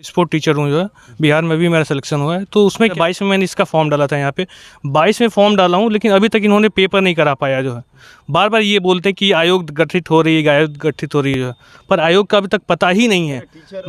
Sport teacher हूँ जो है, बिहार में भी मेरा सिलेक्शन हुआ है। तो उसमें 22 में मैंने इसका फॉर्म डाला था यहाँ पे, 22 में फॉर्म डाला हूँ, लेकिन अभी तक इन्होंने पेपर नहीं करा पाया जो है। बार बार ये बोलते हैं कि आयोग गठित हो रही है, आयोग गठित हो रही है जो है, पर आयोग का अभी तक पता ही नहीं है।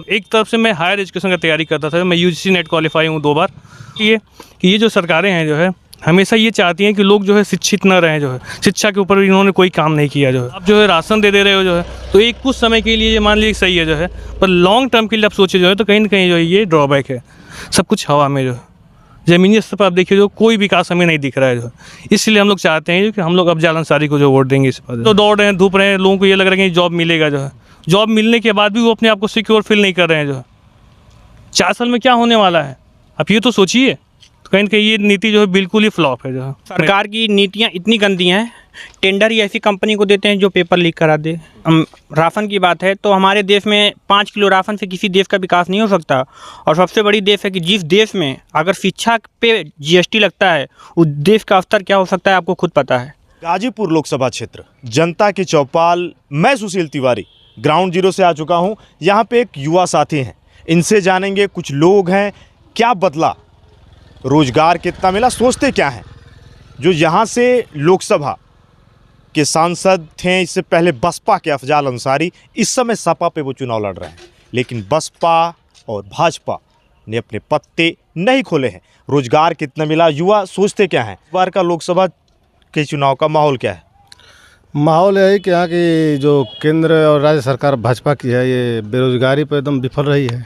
एक तरफ से मैं हायर एजुकेशन का तैयारी करता था, मैं UGC नेट क्वालिफाई हूँ 2 बार। ये जो सरकारें हैं जो है हमेशा ये चाहती हैं कि लोग जो है शिक्षित न रहें जो है, शिक्षा के ऊपर इन्होंने कोई काम नहीं किया जो है। अब जो है राशन दे रहे हो जो है, तो एक कुछ समय के लिए ये मान लीजिए सही है जो है, पर लॉन्ग टर्म के लिए आप सोचे जो है तो कहीं ना कहीं जो है ये ड्रॉबैक है। सब कुछ हवा में जो है, ज़मीनी स्तर पर आप देखिए जो कोई विकास हमें नहीं दिख रहा है जो, इसलिए हम लोग चाहते हैं कि हम लोग अफजल अंसारी को जो वोट देंगे इस पर। तो दौड़ रहे हैं, धूप रहे हैं, लोगों को ये लग रहा है कि जॉब मिलेगा जो है, जॉब मिलने के बाद भी वो अपने आप को सिक्योर फील नहीं कर रहे हैं जो है। 4 साल में क्या होने वाला है आप ये तो सोचिए। तो कहीं ना कहीं ये नीति जो है बिल्कुल ही फ्लॉप है जो है। सरकार की नीतियाँ इतनी गंदी हैं, टेंडर ही ऐसी कंपनी को देते हैं जो पेपर लीक करा दे। राशन की बात है तो हमारे देश में 5 किलो राशन से किसी देश का विकास नहीं हो सकता। और सबसे बड़ी देश है कि जिस देश में अगर शिक्षा पे GST लगता है उस देश का स्तर क्या हो सकता है आपको खुद पता है। गाजीपुर लोकसभा क्षेत्र, जनता की चौपाल, मैं सुशील तिवारी ग्राउंड जीरो से आ चुका हूँ। यहाँ पे एक युवा साथी हैं, इनसे जानेंगे कुछ लोग हैं, क्या बदला, रोजगार कितना मिला, सोचते क्या हैं। जो यहाँ से लोकसभा के सांसद थे इससे पहले बसपा के अफजल अंसारी, इस समय सपा पे वो चुनाव लड़ रहे हैं, लेकिन बसपा और भाजपा ने अपने पत्ते नहीं खोले हैं। रोजगार कितना मिला, युवा सोचते क्या हैं, इस बार का लोकसभा के चुनाव का माहौल क्या है? माहौल यही कि यहाँ की जो केंद्र और राज्य सरकार भाजपा की है ये बेरोजगारी पर एकदम विफल रही है।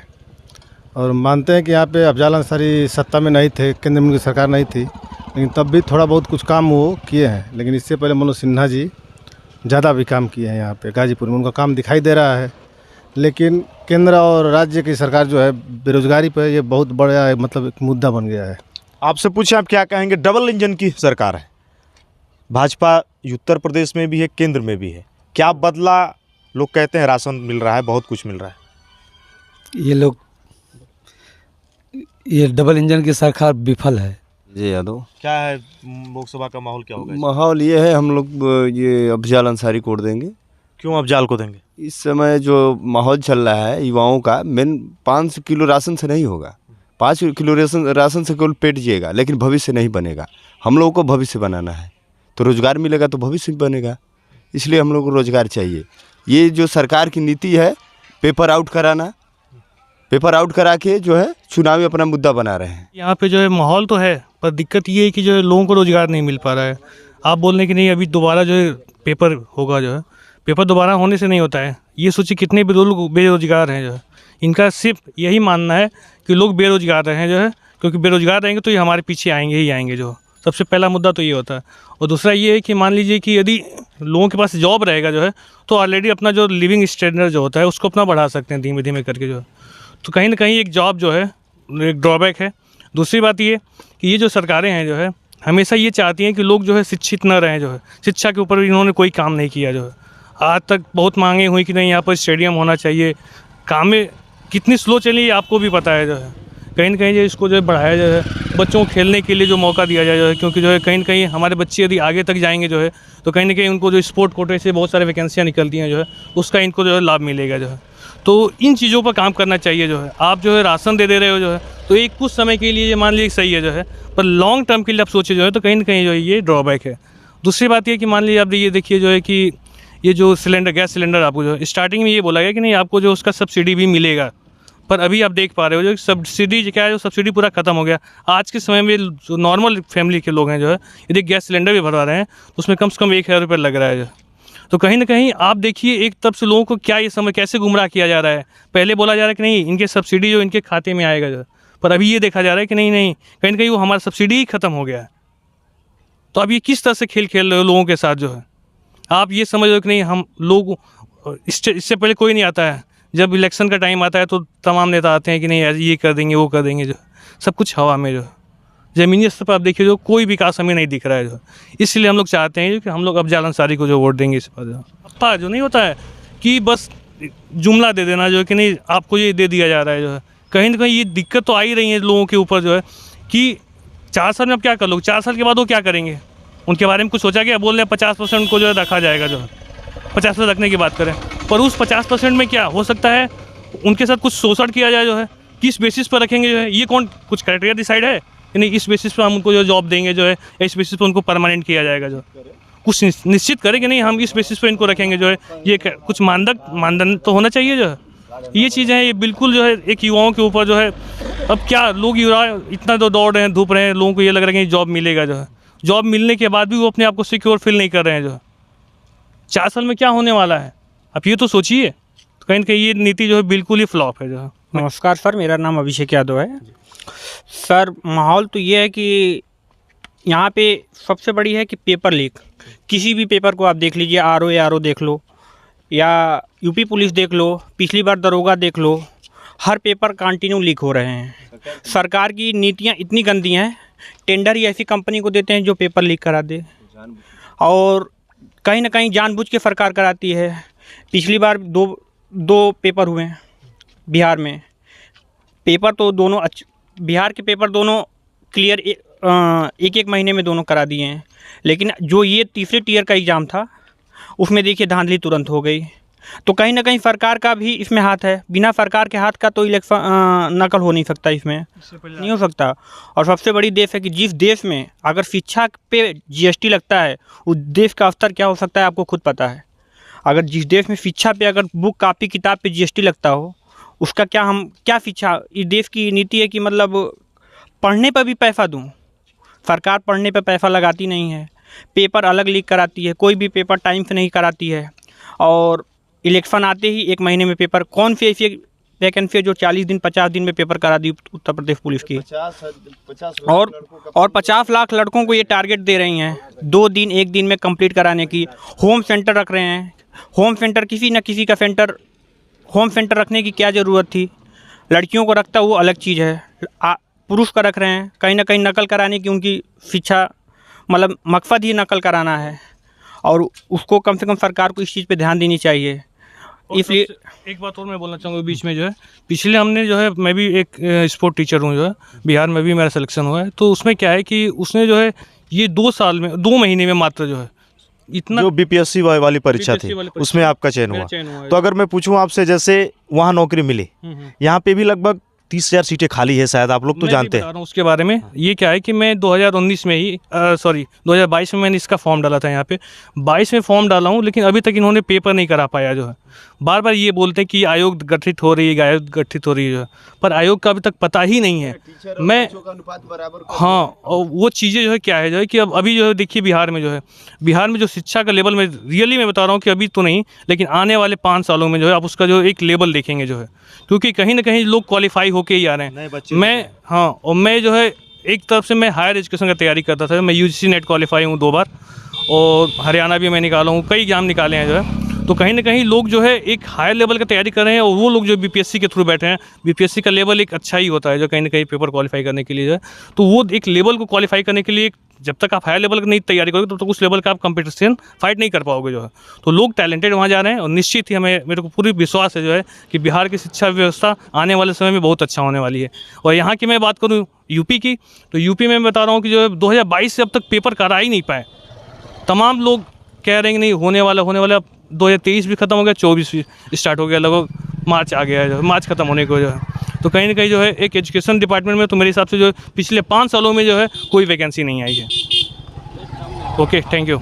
और मानते हैं कि यहाँ पे अफजल अंसारी सत्ता में नहीं थे, केंद्र में उनकी सरकार नहीं थी, लेकिन तब भी थोड़ा बहुत कुछ काम वो किए हैं। लेकिन इससे पहले मनोज सिन्हा जी ज़्यादा भी काम किए हैं यहाँ पे गाजीपुर में, उनका काम दिखाई दे रहा है। लेकिन केंद्र और राज्य की सरकार जो है बेरोजगारी पर ये बहुत बड़ा मतलब एक मुद्दा बन गया है। आपसे पूछें आप क्या कहेंगे? डबल इंजन की सरकार है, भाजपा उत्तर प्रदेश में भी है, केंद्र में भी है, क्या बदला? लोग कहते हैं राशन मिल रहा है, बहुत कुछ मिल रहा है। ये डबल इंजन की सरकार विफल है। जी यादव, क्या है लोकसभा का माहौल, क्या होगा? माहौल ये है, हम लोग ये अफजल अंसारी को देंगे। क्यों अफजल को देंगे? इस समय जो माहौल चल रहा है युवाओं का, मेन 5 किलो राशन से नहीं होगा। 5 किलो राशन से केवल पेट जिएगा, लेकिन भविष्य नहीं बनेगा। हम लोगों को भविष्य बनाना है, तो रोजगार मिलेगा तो भविष्य बनेगा। इसलिए हम लोग को रोजगार चाहिए। ये जो सरकार की नीति है पेपर आउट कराना, पेपर आउट करा के जो है चुनावी अपना मुद्दा बना रहे हैं। यहाँ पे जो है माहौल तो है, पर दिक्कत ये है कि जो है लोगों को रोज़गार नहीं मिल पा रहा है। आप बोल रहे हैं कि नहीं अभी दोबारा जो है पेपर होगा जो है, पेपर दोबारा होने से नहीं होता है। ये सोचिए कितने भी लोग बेरोजगार हैं जो है, इनका सिर्फ यही मानना है कि लोग बेरोजगार रहें जो है, क्योंकि बेरोजगार रहेंगे तो ये हमारे पीछे आएंगे ही आएंगे जो। सबसे पहला मुद्दा तो ये होता है। और दूसरा ये है कि मान लीजिए कि यदि लोगों के पास जॉब रहेगा जो है, तो ऑलरेडी अपना जो लिविंग स्टैंडर्ड जो होता है उसको अपना बढ़ा सकते हैं धीमे धीमे करके जो है। तो कहीं ना कहीं एक जॉब जो है एक ड्रॉबैक है। दूसरी बात ये कि ये जो सरकारें हैं जो है हमेशा ये चाहती हैं कि लोग जो है शिक्षित न रहें जो है, शिक्षा के ऊपर इन्होंने कोई काम नहीं किया जो है। आज तक बहुत मांगे हुई कि नहीं यहाँ पर स्टेडियम होना चाहिए, काम में कितनी स्लो चली आपको भी पता है जो है। कहीं ना कहीं जो इसको जो है बढ़ाया जो है, बच्चों को खेलने के लिए जो मौका दिया जाए जो है, क्योंकि जो है कहीं ना कहीं हमारे बच्चे यदि आगे तक जाएंगे जो है, तो कहीं ना कहीं उनको जो स्पोर्ट कोटे से बहुत सारे वैकेंसियाँ निकलती हैं जो है, उसका इनको जो है लाभ मिलेगा जो है। तो इन चीज़ों पर काम करना चाहिए जो है। आप जो है राशन दे रहे हो जो है, तो एक कुछ समय के लिए मान लीजिए सही है जो है, पर लॉन्ग टर्म के लिए आप सोचे जो है तो कहीं ना कहीं जो है ये ड्रॉबैक है। दूसरी बात ये कि मान लीजिए आप ये देखिए जो है कि ये जो सिलेंडर, गैस सिलेंडर आपको जो स्टार्टिंग में ये बोला गया कि नहीं आपको जो उसका सब्सिडी भी मिलेगा, पर अभी आप देख पा रहे हो जो सब्सिडी क्या है, जो सब्सिडी पूरा खत्म हो गया। आज के समय में जो नॉर्मल फैमिली के लोग हैं जो है, यदि गैस सिलेंडर भी भरवा रहे हैं तो उसमें कम से कम 1000 रुपये लग रहा है जो। तो कहीं ना कहीं आप देखिए एक तरफ से लोगों को क्या ये समय कैसे गुमराह किया जा रहा है। पहले बोला जा रहा है कि नहीं इनके सब्सिडी जो इनके खाते में आएगा जो, पर अभी ये देखा जा रहा है कि नहीं कहीं ना कहीं वो हमारा सब्सिडी ही ख़त्म हो गया है। तो अब ये किस तरह से खेल खेल रहे हो लोगों के साथ जो है। आप ये समझ लो कि नहीं हम लोग, इससे पहले कोई नहीं आता है, जब इलेक्शन का टाइम आता है तो तमाम नेता आते हैं कि नहीं ये कर देंगे वो कर देंगे जो, सब कुछ हवा में जो। ज़मीनी स्तर पर आप देखिए जो कोई विकास हमें नहीं दिख रहा है जो, इसलिए हम लोग चाहते हैं कि हम लोग अफजल अंसारी को जो वोट देंगे इस पर। जो जो नहीं होता है कि बस जुमला दे देना जो कि नहीं आपको ये दे दिया जा रहा है जो है, कहीं ना कहीं ये दिक्कत तो आ ही रही है लोगों के ऊपर जो है कि 4 साल में अब क्या कर लो, 4 साल के बाद वो क्या करेंगे, उनके बारे में कुछ सोचा गया? बोल रहे हैं 50% को जो है रखा जाएगा जो है, 50% रखने की बात करें, पर उस 50% में क्या हो सकता है उनके साथ कुछ शोषण किया जाए जो है, किस बेसिस पर रखेंगे जो है, ये कौन कुछ क्राइटेरिया डिसाइड है कि नहीं इस बेसिस पर हम उनको जो जॉब देंगे जो है, इस बेसिस पर उनको परमानेंट किया जाएगा जो कुछ निश्चित करें कि नहीं हम इस बेसिस पर इनको रखेंगे जो है, ये कुछ मानदंड तो होना चाहिए जो है। ये चीज़ें हैं, ये बिल्कुल जो है एक युवाओं के ऊपर जो है, अब क्या लोग युवा इतना तो दौड़ रहे हैं, धूप रहे हैं, लोगों को ये लग रहा है कि जॉब मिलेगा जो है, जॉब मिलने के बाद भी वो अपने आप को सिक्योर फील नहीं कर रहे हैं जो है। 4 साल में क्या होने वाला है आप ये तो सोचिए। तो कहीं ना कहीं ये नीति जो है बिल्कुल ही फ्लॉप है जो है। नमस्कार सर, मेरा नाम अभिषेक यादव है। सर माहौल तो ये है कि यहाँ पे सबसे बड़ी है कि पेपर लीक, किसी भी पेपर को आप देख लीजिए, आर ओ देख लो या यूपी पुलिस देख लो, पिछली बार दरोगा देख लो, हर पेपर कंटिन्यू लीक हो रहे हैं। सरकार की नीतियाँ इतनी गंदी हैं, टेंडर ही ऐसी कंपनी को देते हैं जो पेपर लीक करा दे, और कहीं ना कहीं जानबूझ के सरकार कराती है। पिछली बार दो पेपर हुए हैं बिहार में, पेपर तो दोनों बिहार के पेपर दोनों क्लियर एक महीने में दोनों करा दिए हैं, लेकिन जो ये तीसरे टीयर का एग्ज़ाम था उसमें देखिए धांधली तुरंत हो गई। तो कहीं ना कहीं सरकार का भी इसमें हाथ है, बिना सरकार के हाथ का तो इलेक्शन नकल हो नहीं सकता, इसमें नहीं हो सकता। और सबसे बड़ी देश है कि जिस देश में अगर शिक्षा पे GST लगता है उस देश का स्तर क्या हो सकता है आपको खुद पता है। अगर जिस देश में शिक्षा पे अगर बुक कापी किताब पे GST लगता हो उसका क्या शिक्षा, इस देश की नीति है कि मतलब पढ़ने पर भी पैसा दूँ। सरकार पढ़ने पे पैसा लगाती नहीं है, पेपर अलग लीक कराती है, कोई भी पेपर टाइम से नहीं कराती है, और इलेक्शन आते ही 1 महीने में पेपर, कौन सी ऐसी वैकेंसी है जो 40 दिन 50 दिन में पेपर करा दी उत्तर प्रदेश पुलिस की। और 50 लाख लड़कों को ये टारगेट दे रही हैं 2 दिन 1 दिन में कंप्लीट कराने की। होम सेंटर रख रहे हैं, होम सेंटर किसी न किसी का सेंटर, होम सेंटर रखने की क्या ज़रूरत थी। लड़कियों को रखता वो अलग चीज़ है, पुरुष का रख रहे हैं, कहीं ना कहीं नकल कराने की उनकी शिक्षा, मतलब मकसद ही नकल कराना है, और उसको कम से कम सरकार को इस चीज़ पे ध्यान देनी चाहिए। इसलिए एक बात और मैं बोलना चाहूँगा बीच में जो है, पिछले हमने जो है, मैं भी एक स्पोर्ट टीचर हूँ जो है, बिहार में भी मेरा सिलेक्शन हुआ है। तो उसमें क्या है कि उसने जो है ये 2 महीने में मात्र जो है इतना, जो BPSC वाली परीक्षा थी उसमें आपका चयन हुआ। तो अगर मैं पूछूं आपसे, जैसे वहाँ नौकरी मिली, यहाँ पे भी लगभग 30,000 सीटें खाली है शायद, आप लोग तो जानते हैं उसके बारे में। ये क्या है कि मैं 2019 में ही 2022 में मैंने इसका फॉर्म डाला था यहाँ पे, 22 में फॉर्म डाला हूँ, लेकिन अभी तक इन्होंने पेपर नहीं करा पाया जो है। बार बार ये बोलते हैं कि आयोग गठित हो रही है, आयोग गठित हो रही है जो है, पर आयोग का अभी तक पता ही नहीं है। मैं हाँ, और वो चीज़ें जो है क्या है जो है कि अब अभी जो है देखिए बिहार में जो शिक्षा का लेवल, में रियली मैं बता रहा हूँ कि अभी तो नहीं, लेकिन आने वाले 5 सालों में जो है आप उसका जो एक लेवल देखेंगे जो है, क्योंकि कहीं ना कहीं लोग क्वालिफाई होके ही आ रहे हैं। और मैं जो है एक तरफ से मैं हायर एजुकेशन का तैयारी करता था, मैं UGC नेट क्वालिफाई हूँ 2 बार, और हरियाणा भी मैं निकाला हूँ, कई एग्जाम निकाले हैं जो है। तो कहीं ना कहीं लोग जो है एक हायर लेवल का तैयारी कर रहे हैं, और वो लोग जो BPSC के थ्रू बैठे हैं, BPSC का लेवल एक अच्छा ही होता है जो कहीं ना कहीं पेपर क्वालिफाई करने के लिए जो है। तो वो एक लेवल को क्वालिफाई करने के लिए जब तक आप हायर लेवल की नहीं तैयारी करोगे तब तक उस लेवल का आप कंपटीशन फाइट नहीं कर पाओगे जो है। तो लोग टैलेंटेड वहाँ जा रहे हैं, और निश्चित ही मेरे को पूरी विश्वास है जो है कि बिहार की शिक्षा व्यवस्था आने वाले समय में बहुत अच्छा होने वाली है। और यहाँ की मैं बात करूँ यूपी की, तो यूपी में मैं बता रहा हूँ कि जो है 2022 से अब तक पेपर करा ही नहीं पाए। तमाम लोग कह रहे हैं कि नहीं होने वाला। 2023 भी खत्म हो गया, 24 भी स्टार्ट हो गया, लगभग मार्च आ गया है जो, मार्च खत्म होने को जो है। तो कहीं ना कहीं जो है एक एजुकेशन डिपार्टमेंट में तो मेरे हिसाब से जो है पिछले 5 सालों में जो है कोई वैकेंसी नहीं आई है। Okay, thank you.